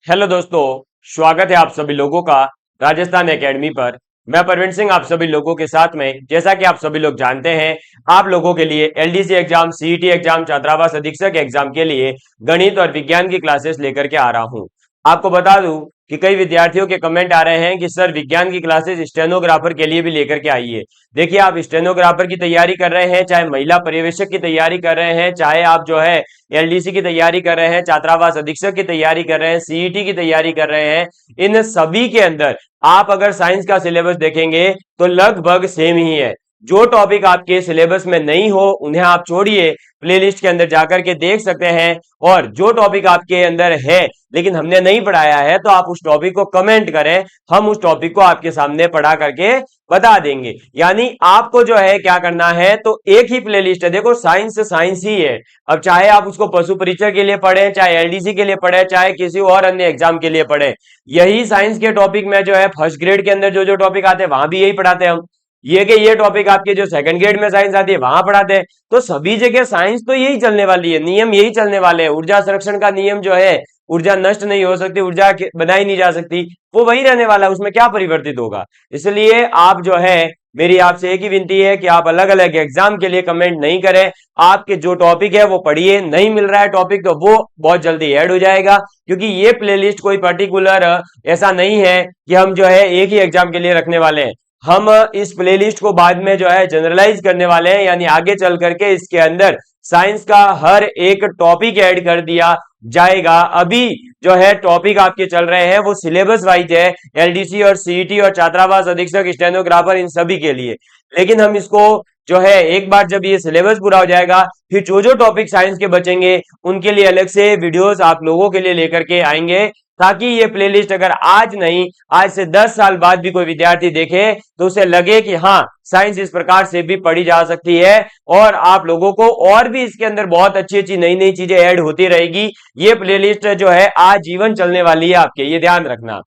Hello दोस्तों, स्वागत है आप सभी लोगों का राजस्थान एकेडमी पर। मैं परवीन सिंह आप सभी लोगों के साथ में। जैसा कि आप सभी लोग जानते हैं, आप लोगों के लिए एलडीसी एग्जाम, सीईटी एग्जाम, छात्रावास अधीक्षक एग्जाम के लिए गणित और विज्ञान की क्लासेस लेकर के आ रहा हूं। आपको बता दूं कि कई विद्यार्थियों के कमेंट आ रहे हैं कि सर विज्ञान की क्लासेस स्टेनोग्राफर के लिए भी लेकर के आइए। देखिए, आप स्टेनोग्राफर की तैयारी कर रहे हैं, चाहे महिला पर्यवेक्षक की तैयारी कर रहे हैं, चाहे आप जो है एलडीसी की तैयारी कर रहे हैं, छात्रावास अधीक्षक की तैयारी कर रहे हैं, सीईटी की तैयारी कर रहे हैं, इन सभी के अंदर आप अगर साइंस का सिलेबस देखेंगे तो लगभग सेम ही है। जो टॉपिक आपके सिलेबस में नहीं हो उन्हें आप छोड़िए, प्लेलिस्ट के अंदर जाकर के देख सकते हैं। और जो टॉपिक आपके अंदर है लेकिन हमने नहीं पढ़ाया है, तो आप उस टॉपिक को कमेंट करें, हम उस टॉपिक को आपके सामने पढ़ा करके बता देंगे। यानी आपको जो है क्या करना है, तो एक ही प्लेलिस्ट है। देखो, साइंस साइंस ही है। अब चाहे आप उसको पशु परीक्षा के लिए पढ़ें, चाहे एलडीसी के लिए पढ़ें, चाहे किसी और अन्य एग्जाम के लिए पढ़ें, यही साइंस के टॉपिक में जो है फर्स्ट ग्रेड के अंदर जो जो टॉपिक आते हैं वहां भी यही पढ़ाते हैं हम। ये टॉपिक आपके जो सेकंड ग्रेड में साइंस आती है वहां पढ़ाते हैं। तो सभी जगह साइंस तो यही चलने वाली है, नियम यही चलने वाले हैं। ऊर्जा संरक्षण का नियम जो है, ऊर्जा नष्ट नहीं हो सकती, ऊर्जा बनाई नहीं जा सकती, वो वही रहने वाला है, उसमें क्या परिवर्तित होगा। इसलिए आप जो है, मेरी आपसे एक ही विनती है कि आप अलग अलग एग्जाम के लिए कमेंट नहीं करें। आपके जो टॉपिक है वो पढ़िए, नहीं मिल रहा है टॉपिक तो वो बहुत जल्दी ऐड हो जाएगा। क्योंकि ये प्लेलिस्ट कोई पर्टिकुलर ऐसा नहीं है कि हम जो है एक ही एग्जाम के लिए रखने वाले हैं। हम इस प्लेलिस्ट को बाद में जो है जनरलाइज करने वाले हैं, यानी आगे चल करके इसके अंदर साइंस का हर एक टॉपिक ऐड कर दिया जाएगा। अभी जो है टॉपिक आपके चल रहे हैं वो सिलेबस वाइज है, एलडीसी और सीईटी और छात्रावास अधीक्षक, स्टेनोग्राफर, इन सभी के लिए। लेकिन हम इसको जो है एक बार जब ये सिलेबस पूरा हो जाएगा, फिर जो जो टॉपिक साइंस के बचेंगे उनके लिए अलग से वीडियोस आप लोगों के लिए लेकर के आएंगे, ताकि ये प्लेलिस्ट अगर आज नहीं, आज से 10 साल बाद भी कोई विद्यार्थी देखे तो उसे लगे कि हाँ, साइंस इस प्रकार से भी पढ़ी जा सकती है। और आप लोगों को और भी इसके अंदर बहुत अच्छी अच्छी नई नई चीजें ऐड होती रहेगी। ये प्लेलिस्ट जो है आजीवन चलने वाली है आपके, ये ध्यान रखना।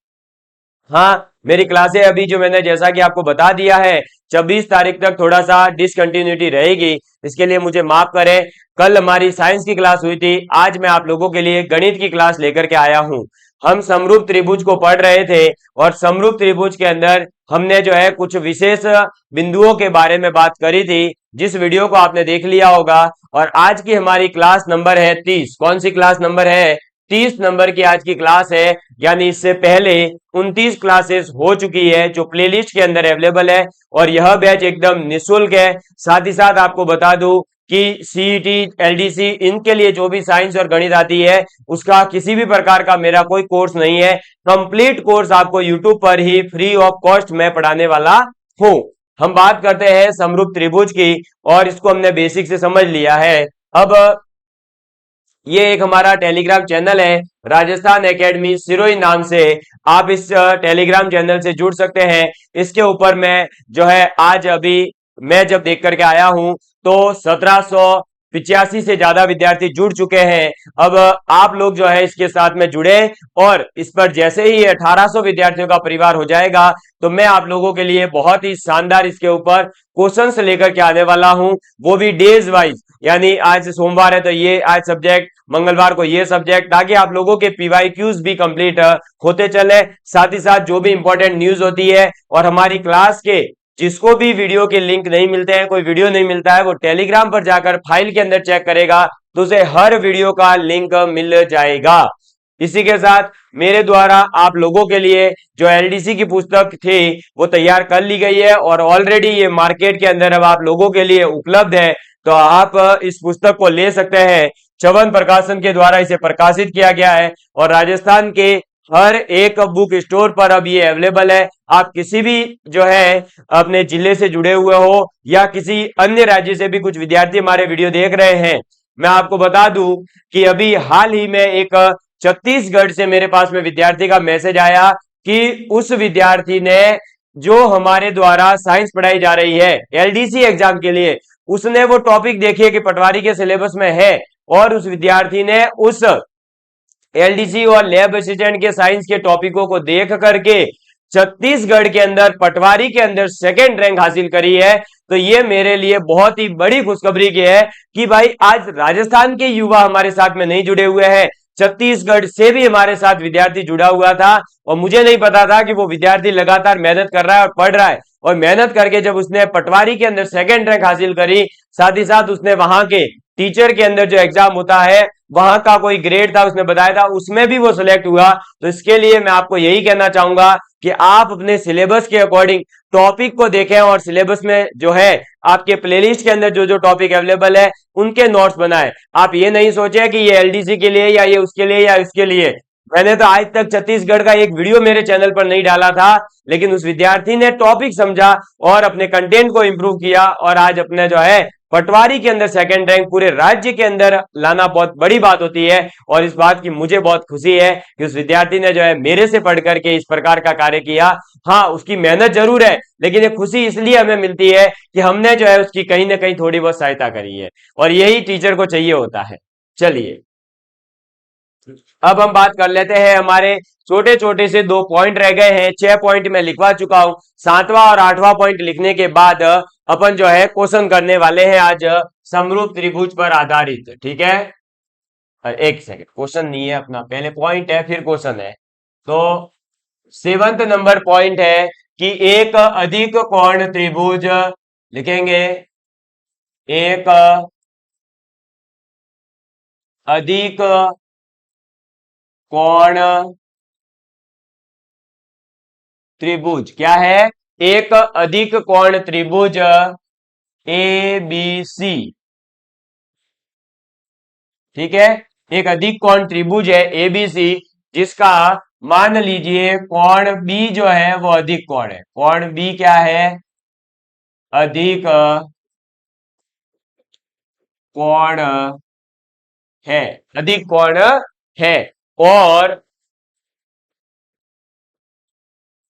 हाँ, मेरी क्लासें अभी जो मैंने जैसा कि आपको बता दिया है, 26 तारीख तक थोड़ा सा डिसकंटिन्यूटी रहेगी, इसके लिए मुझे माफ करें। कल हमारी साइंस की क्लास हुई थी, आज मैं आप लोगों के लिए गणित की क्लास लेकर के आया हूं। हम समरूप त्रिभुज को पढ़ रहे थे और समरूप त्रिभुज के अंदर हमने जो है कुछ विशेष बिंदुओं के बारे में बात करी थी, जिस वीडियो को आपने देख लिया होगा। और आज की हमारी क्लास नंबर है 30। कौन सी क्लास नंबर है? 30 नंबर की आज की क्लास है। यानी इससे पहले 29 क्लासेस हो चुकी है जो प्लेलिस्ट के अंदर अवेलेबल है, और यह बैच एकदम निःशुल्क है। साथ ही साथ आपको बता दूं कि सीईटी, एलडीसी, इनके लिए जो भी साइंस और गणित आती है उसका किसी भी प्रकार का मेरा कोई कोर्स नहीं है। कंप्लीट कोर्स आपको यूट्यूब पर ही फ्री ऑफ कॉस्ट मैं पढ़ाने वाला हूं। हम बात करते हैं समरूप त्रिभुज की, और इसको हमने बेसिक से समझ लिया है। अब ये एक हमारा टेलीग्राम चैनल है, राजस्थान एकेडमी सिरोही नाम से। आप इस टेलीग्राम चैनल से जुड़ सकते हैं। इसके ऊपर मैं जो है आज अभी मैं जब देख करके आया हूं तो 1785 से ज्यादा विद्यार्थी जुड़ चुके हैं। अब आप लोग जो है इसके साथ में जुड़े, और इस पर जैसे ही 1800 विद्यार्थियों का परिवार हो जाएगा तो मैं आप लोगों के लिए बहुत ही शानदार इसके ऊपर क्वेश्चंस लेकर के आने वाला हूं, वो भी डेज वाइज। यानी आज सोमवार है तो ये आज सब्जेक्ट, मंगलवार को ये सब्जेक्ट, ताकि आप लोगों के पीवाईक्यूज भी कंप्लीट होते चले। साथ ही साथ जो भी इंपॉर्टेंट न्यूज होती है, और हमारी क्लास के जिसको भी वीडियो के लिंक नहीं मिलते हैं, कोई वीडियो नहीं मिलता है, वो टेलीग्राम पर जाकर फाइल के अंदर चेक करेगा तो उसे हर वीडियो का लिंक मिल जाएगा। इसी के साथ मेरे द्वारा आप लोगों के लिए जो एलडीसी की पुस्तक थी वो तैयार कर ली गई है, और ऑलरेडी ये मार्केट के अंदर अब आप लोगों के लिए उपलब्ध है। तो आप इस पुस्तक को ले सकते हैं। चवन प्रकाशन के द्वारा इसे प्रकाशित किया गया है, और राजस्थान के हर एक बुक स्टोर पर अब ये अवेलेबल है। आप किसी भी जो है अपने जिले से जुड़े हुए हो, या किसी अन्य राज्य से भी कुछ विद्यार्थी हमारे वीडियो देख रहे हैं, मैं आपको बता दूं कि अभी हाल ही में एक छत्तीसगढ़ से मेरे पास में विद्यार्थी का मैसेज आया कि उस विद्यार्थी ने, जो हमारे द्वारा साइंस पढ़ाई जा रही है एलडीसी एग्जाम के लिए, उसने वो टॉपिक देखिए कि पटवारी के सिलेबस में है, और उस विद्यार्थी ने उस एलडीसी और लैब असिस्टेंट के साइंस के टॉपिकों को देख करके छत्तीसगढ़ के अंदर पटवारी के अंदर सेकंड रैंक हासिल करी है। तो ये मेरे लिए बहुत ही बड़ी खुशखबरी की है कि भाई आज राजस्थान के युवा हमारे साथ में नहीं जुड़े हुए हैं, छत्तीसगढ़ से भी हमारे साथ विद्यार्थी जुड़ा हुआ था और मुझे नहीं पता था कि वो विद्यार्थी लगातार मेहनत कर रहा है और पढ़ रहा है, और मेहनत करके जब उसने पटवारी के अंदर सेकंड रैंक हासिल करी, साथ ही साथ उसने वहां के टीचर के अंदर जो एग्जाम होता है वहां का कोई ग्रेड था उसने बताया था, उसमें भी वो सिलेक्ट हुआ। तो इसके लिए मैं आपको यही कहना चाहूंगा कि आप अपने सिलेबस के अकॉर्डिंग टॉपिक को देखें और सिलेबस में जो है आपके प्लेलिस्ट के अंदर जो जो टॉपिक अवेलेबल है उनके नोट्स बनाएं। आप ये नहीं सोचे कि ये एलडीसी के लिए या ये उसके लिए या इसके लिए। मैंने तो आज तक छत्तीसगढ़ का एक वीडियो मेरे चैनल पर नहीं डाला था, लेकिन उस विद्यार्थी ने टॉपिक समझा और अपने कंटेंट को इंप्रूव किया और आज अपने जो है पटवारी के अंदर सेकंड रैंक पूरे राज्य के अंदर लाना बहुत बड़ी बात होती है। और इस बात की मुझे बहुत खुशी है कि उस विद्यार्थी ने जो है मेरे से पढ़ करके इस प्रकार का कार्य किया। हाँ, उसकी मेहनत जरूर है, लेकिन ये खुशी इसलिए हमें मिलती है कि हमने जो है उसकी कहीं ना कहीं थोड़ी बहुत सहायता करी है, और यही टीचर को चाहिए होता है। चलिए अब हम बात कर लेते हैं, हमारे छोटे छोटे से 2 पॉइंट रह गए हैं, 6 पॉइंट मैं लिखवा चुका हूं। 7वां और 8वां पॉइंट लिखने के बाद अपन जो है क्वेश्चन करने वाले हैं आज समरूप त्रिभुज पर आधारित। ठीक है, एक सेकंड, क्वेश्चन नहीं है अपना, पहले पॉइंट है फिर क्वेश्चन है। तो 7वां नंबर पॉइंट है कि एक अधिक कोण त्रिभुज, लिखेंगे एक अधिक कोण त्रिभुज, क्या है, एक अधिक कोण त्रिभुज ए बी सी। ठीक है, एक अधिक कोण त्रिभुज है ए बी सी, जिसका मान लीजिए कोण बी जो है वो अधिक कोण है। कोण बी क्या है, अधिक कोण है, अधिक कोण है।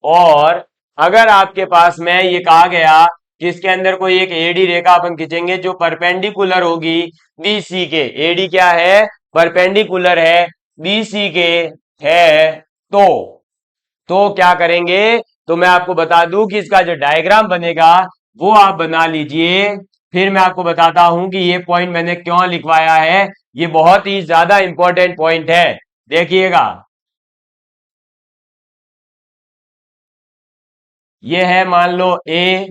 और अगर आपके पास में ये कहा गया कि इसके अंदर कोई एक एडी रेखा अपन खींचेंगे जो परपेंडिकुलर होगी बीसी के, एडी क्या है, परपेंडिकुलर है बीसी के है, तो क्या करेंगे, तो मैं आपको बता दूं कि इसका जो डायग्राम बनेगा वो आप बना लीजिए। फिर मैं आपको बताता हूं कि ये पॉइंट मैंने क्यों लिखवाया है, ये बहुत ही ज्यादा इंपॉर्टेंट पॉइंट है, देखिएगा। ये है मान लो ए,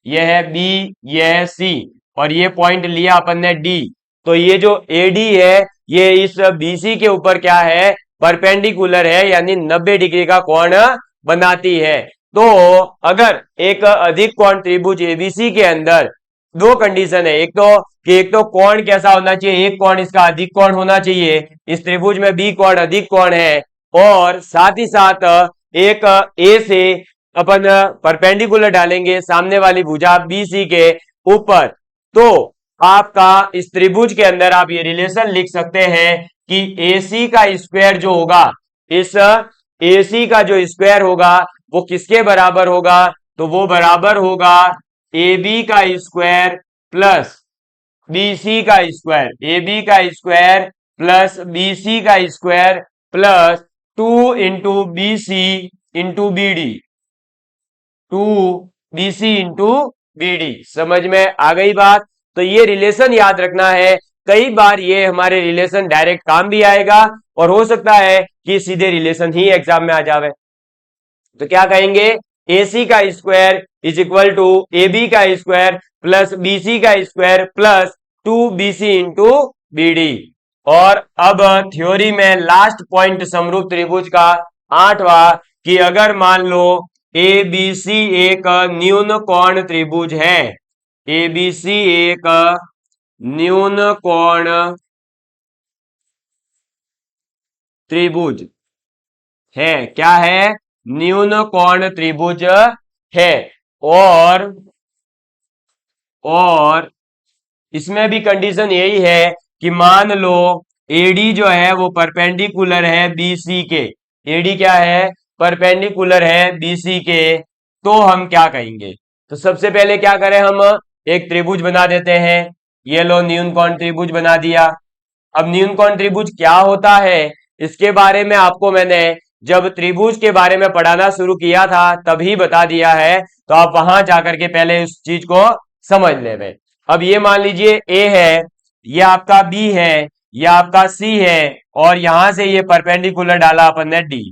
ये है बी, ये है सी, और ये पॉइंट लिया अपन ने डी। तो ये जो एडी है ये इस बीसी के ऊपर क्या है, परपेंडिकुलर है, यानी 90 डिग्री का कोण बनाती है। तो अगर एक अधिक कोण त्रिभुज एबीसी के अंदर 2 कंडीशन है, एक तो कोण कैसा होना चाहिए, एक कोण इसका अधिक कोण होना चाहिए, इस त्रिभुज में बी कोण अधिक कोण है, और साथ ही साथ एक ए से अपन परपेंडिकुलर डालेंगे सामने वाली भुजा बीसी के ऊपर। तो आपका इस त्रिभुज के अंदर आप ये रिलेशन लिख सकते हैं कि AC का स्क्वायर जो होगा, इस AC का जो स्क्वायर होगा वो किसके बराबर होगा, तो वो बराबर होगा AB का स्क्वायर प्लस BC का स्क्वायर, AB का स्क्वायर प्लस BC का square plus 2 into BC into BD, 2BC into BD। समझ में आ गई बात। तो ये रिलेशन याद रखना है, कई बार ये हमारे रिलेशन डायरेक्ट काम भी आएगा और हो सकता है कि सीधे रिलेशन ही एग्जाम में आ जावे। तो क्या कहेंगे, AC का square is equal to AB का स्क्वायर प्लस BC का square plus 2BC into BD। और अब थ्योरी में लास्ट पॉइंट समरूप त्रिभुज का 8वां, कि अगर मान लो ABC एक न्यून कोण त्रिभुज है, ABC एक न्यून कोण त्रिभुज है, क्या है, न्यून कोण त्रिभुज है, और इसमें भी कंडीशन यही है कि मान लो AD जो है वो परपेंडिकुलर है BC के, AD क्या है, परपेंडिकुलर है BC के। तो हम क्या कहेंगे, तो सबसे पहले क्या करें, हम एक त्रिभुज बना देते हैं, ये लो न्यून कोण त्रिभुज बना दिया। अब न्यून कोण त्रिभुज क्या होता है इसके बारे में आपको मैंने जब त्रिभुज के बारे में पढ़ाना शुरू किया था तभी बता दिया है, तो आप वहां जाकर के पहले उस चीज को समझ ले। अब ये मान लीजिए A है, ये आपका B है, ये आपका सी है और यहां से ये परपेंडिकुलर डाला अपन ने डी।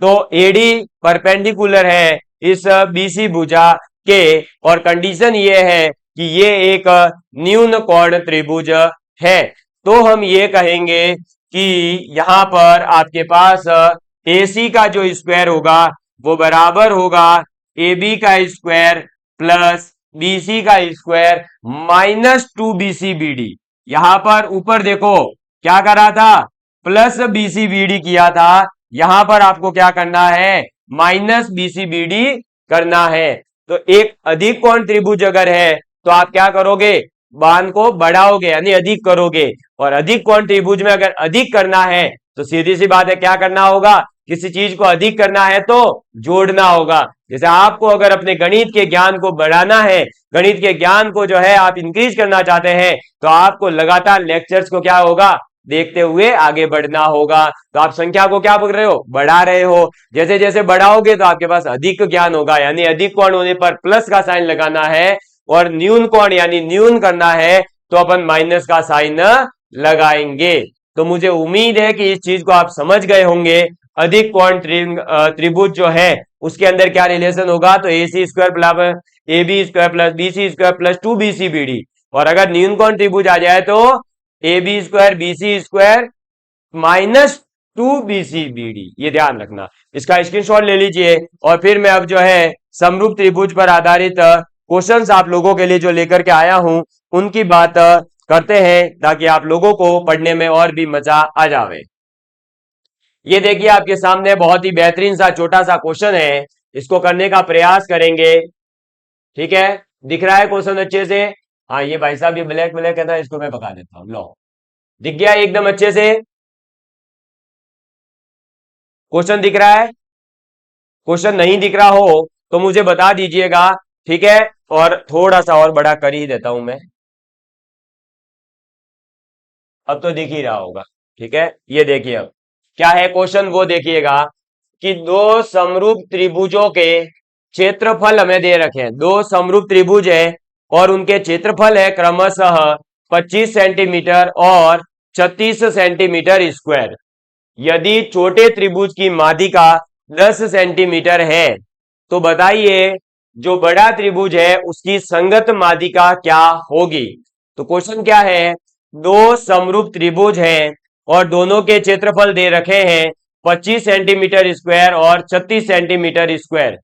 तो एडी परपेंडिकुलर है इस बीसी भुजा के, और कंडीशन ये है कि ये एक न्यून कोण त्रिभुज है। तो हम ये कहेंगे कि यहां पर आपके पास एसी का जो स्क्वायर होगा वो बराबर होगा ए बी का स्क्वायर प्लस बीसी का स्क्वायर माइनस 2 BC BD। यहां पर ऊपर देखो क्या करा था, प्लस BC BD किया था, यहां पर आपको क्या करना है, माइनस BC BD करना है। तो एक अधिक कोण त्रिभुज अगर है तो आप क्या करोगे, बाण को बढ़ाओगे यानी अधिक करोगे, और अधिक कोण त्रिभुज में अगर अधिक करना है तो सीधी सी बात है क्या करना होगा, किसी चीज को अधिक करना है तो जोड़ना होगा। जैसे आपको अगर अपने गणित के ज्ञान को बढ़ाना है, गणित के ज्ञान को जो है आप इंक्रीज करना चाहते हैं, तो आपको लगातार लेक्चर्स को क्या होगा, देखते हुए आगे बढ़ना होगा। तो आप संख्या को क्या पकड़ रहे हो, बढ़ा रहे हो। जैसे जैसे बढ़ाओगे तो आपके पास अधिक ज्ञान होगा, यानी अधिक कोण होने पर प्लस का साइन लगाना है, और न्यून कोण यानी न्यून करना है तो अपन माइनस का साइन लगाएंगे। तो मुझे उम्मीद है कि इस चीज को आप समझ गए होंगे। अधिक कोण त्रिभुज जो है उसके अंदर क्या रिलेशन होगा, तो A C square plus A B square plus B C square plus 2 BC BD। और अगर न्यून कोण त्रिभुज आ जाए तो A B square B C square minus 2 BC BD। ये ध्यान रखना, इसका स्क्रीनशॉट ले लीजिए। और फिर मैं अब जो है समरूप त्रिभुज पर आधारित क्वेश्चंस आप लोगों के लिए जो लेकर के आया हूं उनकी बात करते हैं, ताकि आप लोगों को पढ़ने में और भी मजा आ जावे। ये देखिए आपके सामने बहुत ही बेहतरीन सा छोटा सा क्वेश्चन है, इसको करने का प्रयास करेंगे। ठीक है, दिख रहा है क्वेश्चन अच्छे से? हाँ, ये भाई साहब ये ब्लैक ब्लैक है ना, इसको मैं पका देता हूँ। लो, दिख गया एकदम अच्छे से क्वेश्चन? दिख रहा है? क्वेश्चन नहीं दिख रहा हो तो मुझे बता दीजिएगा, ठीक है? और थोड़ा सा और बड़ा कर ही देता हूं मैं, अब तो दिख ही रहा होगा। ठीक है, ये देखिए अब क्या है क्वेश्चन, वो देखिएगा कि दो समरूप त्रिभुजों के क्षेत्रफल हमें दे रखे हैं। दो समरूप त्रिभुज है और उनके क्षेत्रफल है क्रमशः 25 सेंटीमीटर और 36 सेंटीमीटर स्क्वायर। यदि छोटे त्रिभुज की माध्यिका 10 सेंटीमीटर है तो बताइए जो बड़ा त्रिभुज है उसकी संगत माध्यिका क्या होगी। तो क्वेश्चन क्या है, दो समरूप त्रिभुज हैं और दोनों के क्षेत्रफल दे रखे हैं 25 सेंटीमीटर स्क्वायर और 36 सेंटीमीटर स्क्वायर।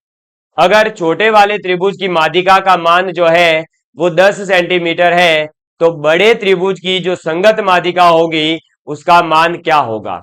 अगर छोटे वाले त्रिभुज की माध्यिका का मान जो है वो 10 सेंटीमीटर है तो बड़े त्रिभुज की जो संगत माध्यिका होगी उसका मान क्या होगा।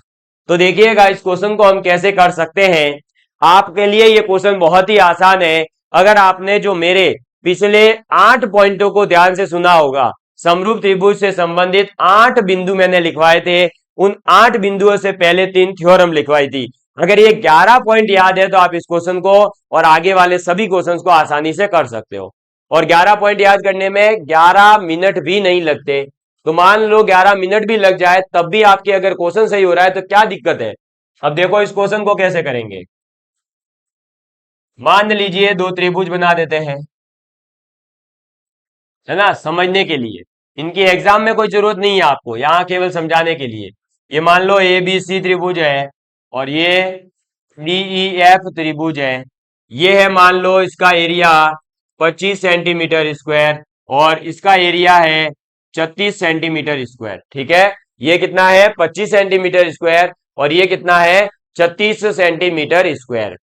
तो देखिएगा इस क्वेश्चन को हम कैसे कर सकते हैं। आपके लिए ये क्वेश्चन बहुत ही आसान है। अगर आपने जो मेरे पिछले 8 पॉइंटों को ध्यान से सुना होगा, समरूप त्रिभुज से संबंधित 8 बिंदु मैंने लिखवाए थे, उन 8 बिंदुओं से पहले 3 थ्योरम लिखवाई थी। अगर ये 11 पॉइंट याद है तो आप इस क्वेश्चन को और आगे वाले सभी क्वेश्चंस को आसानी से कर सकते हो। और 11 पॉइंट याद करने में 11 मिनट भी नहीं लगते। तो मान लो 11 मिनट भी लग जाए तब भी आपके अगर क्वेश्चन सही हो रहा है तो क्या दिक्कत है। अब देखो इस क्वेश्चन को कैसे करेंगे। मान लीजिए दो त्रिभुज बना देते हैं, है ना, समझने के लिए। इनकी एग्जाम में कोई जरूरत नहीं है आपको, यहां केवल समझाने के लिए। ये मान लो ए बी सी त्रिभुज है और ये डी ई एफ त्रिभुज है। ये है मान लो इसका एरिया 25 सेंटीमीटर स्क्वायर और इसका एरिया है 36 सेंटीमीटर स्क्वायर। ठीक है, ये कितना है 25 सेंटीमीटर स्क्वायर और ये कितना है 36 सेंटीमीटर स्क्वायर।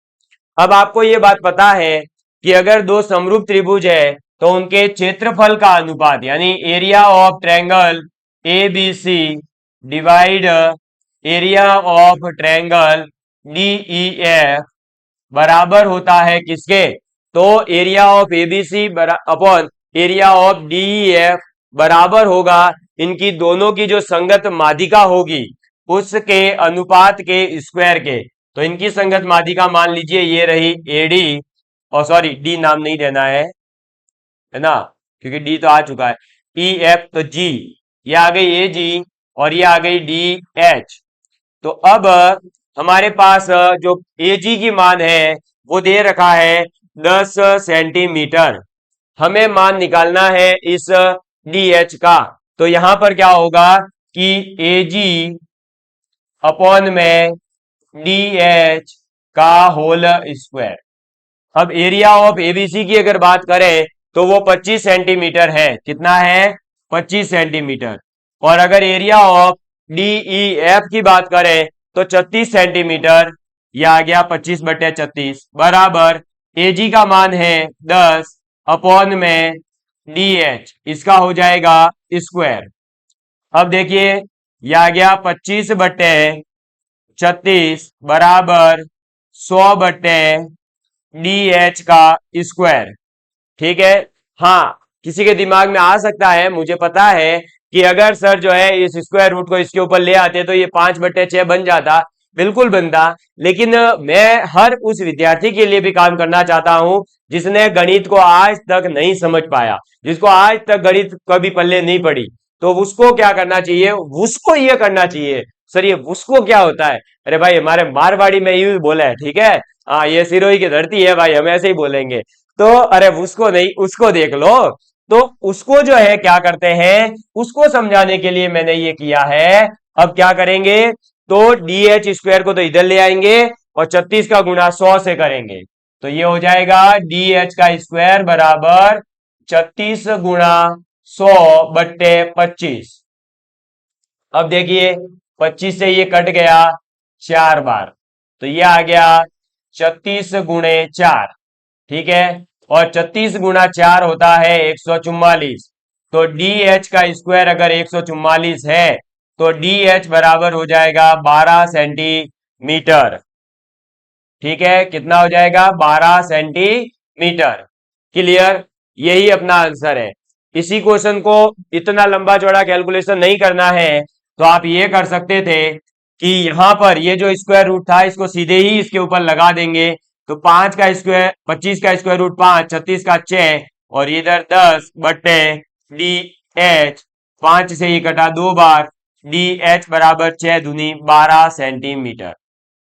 अब आपको ये बात पता है कि अगर दो समरूप त्रिभुज है तो उनके क्षेत्रफल का अनुपात यानी area of triangle A B C divide area of triangle D E F बराबर होता है किसके, तो area of A B C upon area of D E F बराबर होगा इनकी दोनों की जो संगत माध्यिका होगी उसके अनुपात के स्क्वायर के। तो इनकी संगत माध्यिका मान लीजिए ये रही एडी, और सॉरी डी नाम नहीं देना है ना, क्योंकि डी तो आ चुका है। ई एफ तो जी, ये आ गई ए जी और ये आ गई डी एच। तो अब हमारे पास जो ए जी की मान है वो दे रखा है 10 सेंटीमीटर। हमें मान निकालना है इस डी एच का। तो यहां पर क्या होगा, कि AG अपॉन में DH का होल स्क्वायर। अब एरिया ऑफ एबीसी की अगर बात करें तो वो 25 सेंटीमीटर है। कितना है? 25 सेंटीमीटर। और अगर एरिया ऑफ DEF की बात करें तो 36 सेंटीमीटर। यह आ गया 25/36 बराबर एजी का मान है 10 अपॉन में DH, इसका हो जाएगा स्क्वायर। अब देखिए यह आ गया 25/36 बराबर 100/DH का स्क्वायर। ठीक है। हाँ, किसी के दिमाग में आ सकता है, मुझे पता है कि अगर सर जो है इस स्क्वायर रूट को इसके ऊपर ले आते तो ये 5/6 बन जाता। बिल्कुल बनता, लेकिन मैं हर उस विद्यार्थी के लिए भी काम करना चाहता हूं जिसने गणित को आज तक नहीं समझ पाया, जिसको आज तक गणित कभी पल्ले नहीं पड़ी। तो उसको क्या करना चाहिए? उसको ये करना चाहिए। सर ये उसको क्या होता है? अरे भाई हमारे मारवाड़ी में यूं बोला है, ठीक है। हाँ, ये सिरोही की धरती है भाई, हम ऐसे ही बोलेंगे। तो अरे उसको नहीं, उसको देख लो। तो उसको जो है क्या करते हैं, उसको समझाने के लिए मैंने ये किया है। अब क्या करेंगे? तो DH स्क्वायर को तो इधर ले आएंगे और 36 का गुणा 100 से करेंगे। तो ये हो जाएगा DH का स्क्वायर बराबर 36 गुणा 100/25। अब देखिए 25 से ये कट गया 4 बार, तो ये आ गया 36 गुणे 4। ठीक है। और 36 गुणा 4 होता है 144। तो DH का स्क्वायर अगर 144 है तो DH बराबर हो जाएगा 12 सेंटीमीटर। ठीक है, कितना हो जाएगा? 12 सेंटीमीटर। क्लियर? यही अपना आंसर है। इसी क्वेश्चन को इतना लंबा चौड़ा कैलकुलेशन नहीं करना है तो आप ये कर सकते थे कि यहां पर ये जो स्क्वायर रूट था इसको सीधे ही इसके ऊपर लगा देंगे। तो 5 का स्क्वायर 25 का स्क्वायर रूट 5, 36 का 6 और इधर 10/DH। 5 से ये कटा 2 बार, DH बराबर 6 दूनी 12 सेंटीमीटर।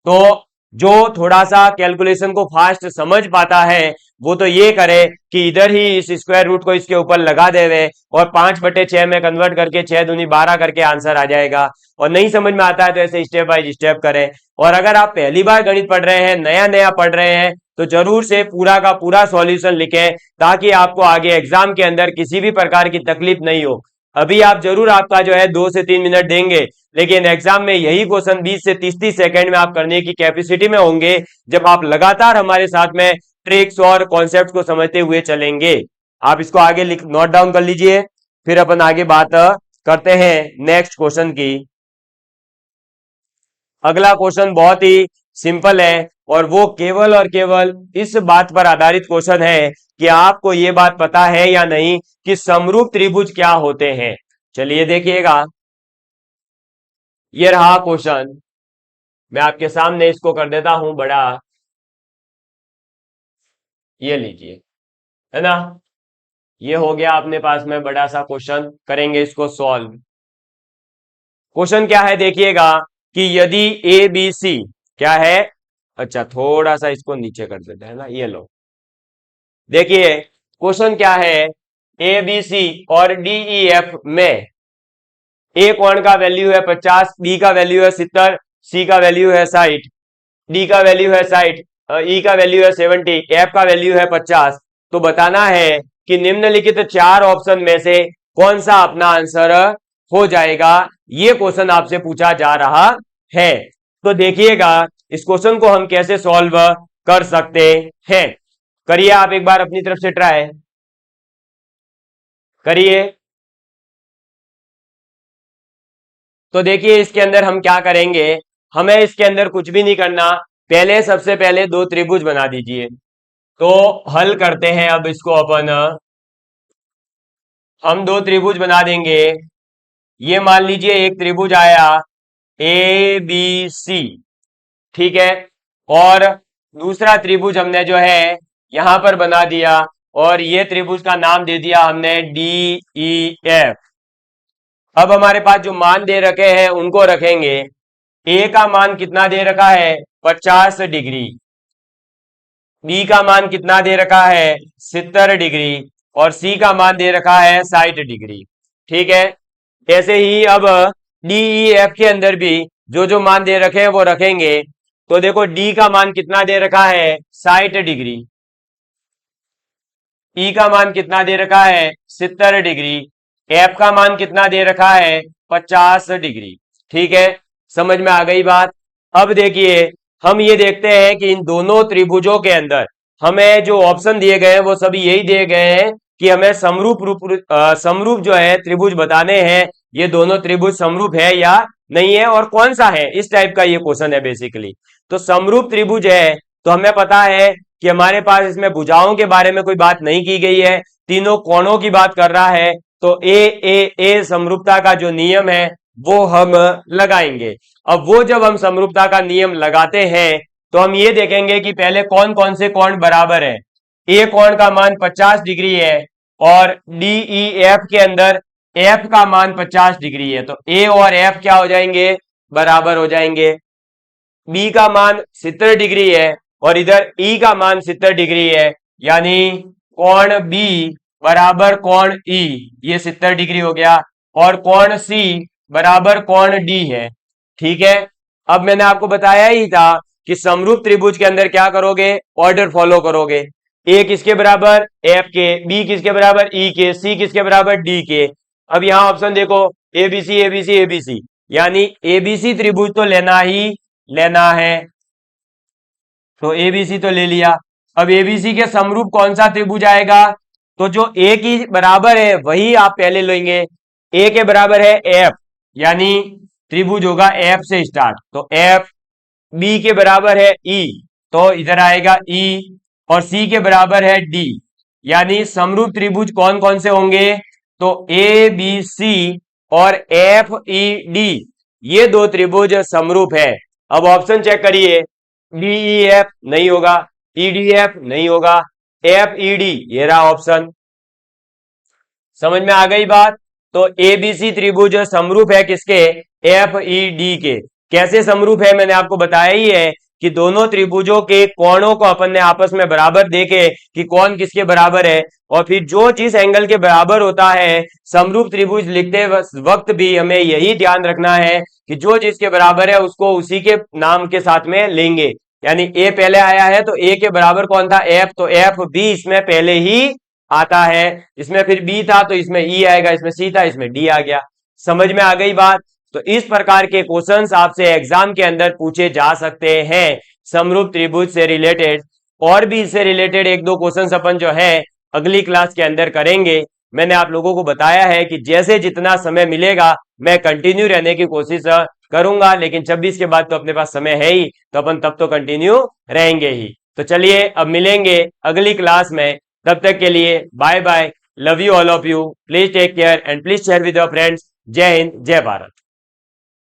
तो जो थोड़ा सा कैलकुलेशन को फास्ट समझ पाता है वो तो ये करे कि इधर ही इस स्क्वायर रूट को इसके ऊपर लगा देवे और 5/6 में कन्वर्ट करके 6 दूनी 12 करके आंसर आ जाएगा। और नहीं समझ में आता है तो ऐसे स्टेप बाय स्टेप करें। और अगर आप पहली बार गणित पढ़ रहे हैं, नया नया पढ़ रहे हैं, तो जरूर से पूरा का पूरा सॉल्यूशन लिखें ताकि आपको आगे एग्जाम के अंदर किसी भी प्रकार की तकलीफ नहीं हो। अभी आप जरूर आपका जो है 2 से 3 मिनट देंगे, लेकिन एग्जाम में यही क्वेश्चन 20 से 30 सेकंड में आप करने की कैपेसिटी में होंगे जब आप लगातार हमारे साथ में ट्रिक्स और कॉन्सेप्ट को समझते हुए चलेंगे। आप इसको आगे लिख नोट डाउन कर लीजिए, फिर अपन आगे बात करते हैं नेक्स्ट क्वेश्चन की। अगला क्वेश्चन बहुत ही सिंपल है और वो केवल और केवल इस बात पर आधारित क्वेश्चन है कि आपको ये बात पता है या नहीं कि समरूप त्रिभुज क्या होते हैं। चलिए देखिएगा, ये रहा क्वेश्चन। मैं आपके सामने इसको कर देता हूं बड़ा, ये लीजिए, है ना। ये हो गया अपने पास में बड़ा सा क्वेश्चन, करेंगे इसको सॉल्व। क्वेश्चन क्या है देखिएगा कि यदि ए बी सी क्या है। अच्छा, थोड़ा सा इसको नीचे कर देते हैं ना, ये लो। देखिए क्वेश्चन क्या है, ए बी सी और डी ई एफ में ए कोण का वैल्यू है 50, बी का वैल्यू है 70, सी का वैल्यू है 60, डी का वैल्यू है 60, ई का वैल्यू है 70, एफ का वैल्यू है 50। तो बताना है कि निम्नलिखित 4 ऑप्शन में से कौन सा अपना आंसर हो जाएगा। ये क्वेश्चन आपसे पूछा जा रहा है। तो देखिएगा इस क्वेश्चन को हम कैसे सॉल्व कर सकते हैं। करिए आप एक बार अपनी तरफ से ट्राई करिए। तो देखिए इसके अंदर हम क्या करेंगे, हमें इसके अंदर कुछ भी नहीं करना। पहले सबसे पहले 2 त्रिभुज बना दीजिए। तो हल करते हैं अब इसको अपन। हम 2 त्रिभुज बना देंगे। ये मान लीजिए एक त्रिभुज आया ए बी सी, ठीक है। और दूसरा त्रिभुज हमने जो है यहां पर बना दिया और ये त्रिभुज का नाम दे दिया हमने डी ई एफ। अब हमारे पास जो मान दे रखे हैं उनको रखेंगे। ए का मान कितना दे रखा है? 50 डिग्री। बी का मान कितना दे रखा है? 70 डिग्री। और सी का मान दे रखा है 60 डिग्री। ठीक है। ऐसे ही अब डी ई एफ के अंदर भी जो जो मान दे रखे हैं वो रखेंगे। तो देखो डी का मान कितना दे रखा है 60 डिग्री, ई का मान कितना दे रखा है 70 डिग्री, एफ का मान कितना दे रखा है 50 डिग्री। ठीक है, समझ में आ गई बात। अब देखिए हम ये देखते हैं कि इन दोनों त्रिभुजों के अंदर हमें जो ऑप्शन दिए गए हैं वो सभी यही दिए गए हैं कि हमें समरूप जो है त्रिभुज बताने हैं। ये दोनों त्रिभुज समरूप है या नहीं है और कौन सा है, इस टाइप का ये क्वेश्चन है बेसिकली। तो समरूप त्रिभुज है तो हमें पता है कि हमारे पास इसमें भुजाओं के बारे में कोई बात नहीं की गई है, तीनों कोणों की बात कर रहा है। तो ए समरूपता का जो नियम है वो हम लगाएंगे। अब वो जब हम समरूपता का नियम लगाते हैं तो हम ये देखेंगे कि पहले कौन कौन से कोण बराबर है। ए कोण का मान 50 डिग्री है और डी ई एफ के अंदर एफ का मान 50 डिग्री है, तो ए और एफ क्या हो जाएंगे, बराबर हो जाएंगे। बी का मान 70 डिग्री है और इधर ई का मान 70 डिग्री है, यानी कोण बी बराबर कोण ई, ये 70 डिग्री हो गया। और कोण सी बराबर कोण डी है। ठीक है, अब मैंने आपको बताया ही था कि समरूप त्रिभुज के अंदर क्या करोगे, ऑर्डर फॉलो करोगे। ए किसके बराबर, एफ के, बी किसके बराबर, ई के, सी किसके बराबर, डी के। अब यहां ऑप्शन देखो एबीसी एबीसी एबीसी, यानी एबीसी त्रिभुज तो लेना ही लेना है, तो एबीसी तो ले लिया। अब एबीसी के समरूप कौन सा त्रिभुज आएगा, तो जो ए की बराबर है वही आप पहले लेंगे। ए के बराबर है एफ, यानी त्रिभुज होगा एफ से स्टार्ट, तो एफ। बी के बराबर है ई, तो इधर आएगा ई। और सी के बराबर है डी, यानी समरूप त्रिभुज कौन कौन से होंगे, तो ए बी सी और एफ ई डी, ये दो त्रिभुज समरूप है। अब ऑप्शन चेक करिए, डी ई एफ नहीं होगा, ई डी एफ नहीं होगा, एफ ई डी ये रहा ऑप्शन। समझ में आ गई बात। तो एबीसी त्रिभुज समरूप है किसके, एफ ई डी के। कैसे समरूप है मैंने आपको बताया ही है कि दोनों त्रिभुजों के कोणों को अपन ने आपस में बराबर देखे कि कौन किसके बराबर है, और फिर जो चीज एंगल के बराबर होता है समरूप त्रिभुज लिखते वक्त भी हमें यही ध्यान रखना है कि जो चीज के बराबर है उसको उसी के नाम के साथ में लेंगे। यानी ए पहले आया है तो ए के बराबर कौन था, एफ, तो एफ भी इसमें पहले ही आता है। इसमें फिर बी था तो इसमें ई आएगा, इसमें सी था इसमें डी आ गया। समझ में आ गई बात। तो इस प्रकार के क्वेश्चंस आपसे एग्जाम के अंदर पूछे जा सकते हैं समरूप त्रिभुज से रिलेटेड। और भी इससे रिलेटेड एक दो क्वेश्चंस अपन जो है अगली क्लास के अंदर करेंगे। मैंने आप लोगों को बताया है कि जैसे जितना समय मिलेगा मैं कंटिन्यू रहने की कोशिश करूंगा, लेकिन 26 के बाद तो अपने पास समय है ही, तो अपन तब तो कंटिन्यू रहेंगे ही। तो चलिए अब मिलेंगे अगली क्लास में, तब तक के लिए bye bye, love you all of you, please take care and please share with your friends. जय हिंद, जय भारत।